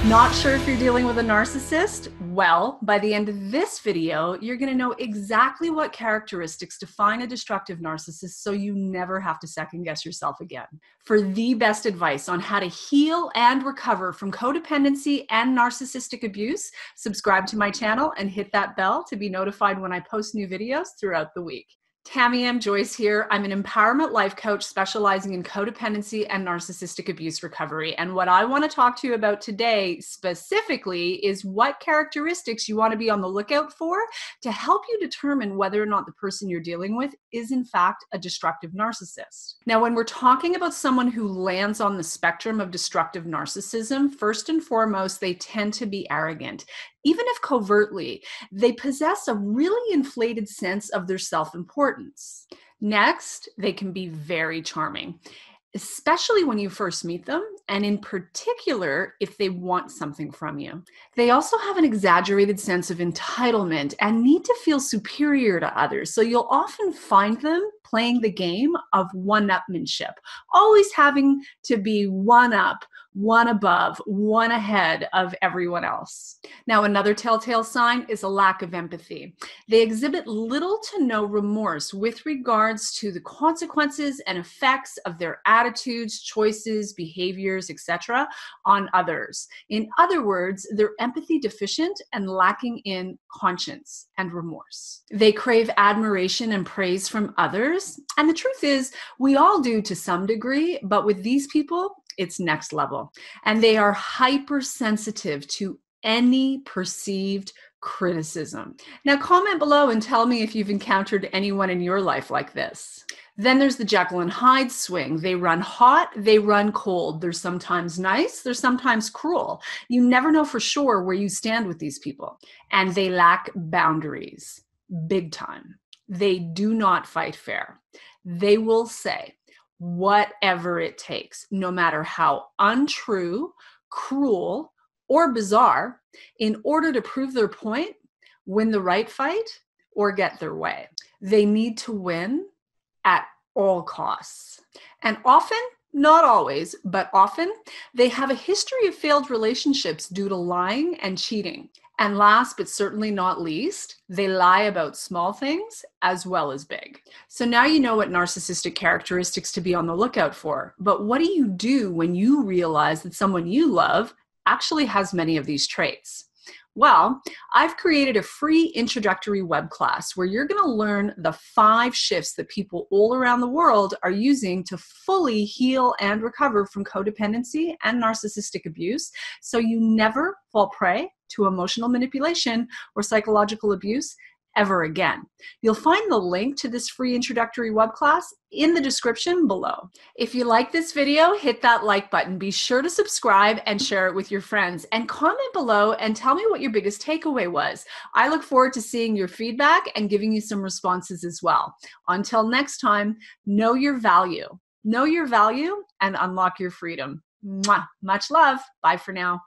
Not sure if you're dealing with a narcissist? Well, by the end of this video, you're going to know exactly what characteristics define a destructive narcissist so you never have to second guess yourself again. For the best advice on how to heal and recover from codependency and narcissistic abuse, subscribe to my channel and hit that bell to be notified when I post new videos throughout the week. Tamie M. Joyce here. I'm an empowerment life coach specializing in codependency and narcissistic abuse recovery. And what I want to talk to you about today specifically is what characteristics you want to be on the lookout for to help you determine whether or not the person you're dealing with is in fact a destructive narcissist. Now, when we're talking about someone who lands on the spectrum of destructive narcissism, first and foremost, they tend to be arrogant. Even if covertly, they possess a really inflated sense of their self-importance. Next, they can be very charming, especially when you first meet them, and in particular, if they want something from you. They also have an exaggerated sense of entitlement and need to feel superior to others, so you'll often find them playing the game of one-upmanship, always having to be one up, one above, one ahead of everyone else. Now, another telltale sign is a lack of empathy. They exhibit little to no remorse with regards to the consequences and effects of their attitudes, choices, behaviors, etc. on others. In other words, they're empathy deficient and lacking in conscience and remorse. They crave admiration and praise from others. And the truth is, we all do to some degree, but with these people, it's next level. And they are hypersensitive to any perceived criticism. Now, comment below and tell me if you've encountered anyone in your life like this. Then there's the JEKYLL and HYDE swing. They run hot, they run cold. They're sometimes nice, they're sometimes cruel. You never know for sure where you stand with these people. And they lack boundaries, big time. They do not fight fair. They will say whatever it takes, no matter how untrue, cruel, or bizarre, in order to prove their point, win the right fight, or get their way. They need to win at all costs. And often, not always, but often, they have a history of failed relationships due to lying and cheating. And last but certainly not least, they lie about small things as well as big. So now you know what narcissistic characteristics to be on the lookout for. But what do you do when you realize that someone you love actually has many of these traits? Well, I've created a free introductory web class where you're going to learn the 5 shifts that people all around the world are using to fully heal and recover from codependency and narcissistic abuse, so you never fall prey to emotional manipulation or psychological abuse ever again. You'll find the link to this free introductory web class in the description below. If you like this video, hit that like button. Be sure to subscribe and share it with your friends. And comment below and tell me what your biggest takeaway was. I look forward to seeing your feedback and giving you some responses as well. Until next time, know your value. Know your value and unlock your freedom. Mwah. Much love. Bye for now.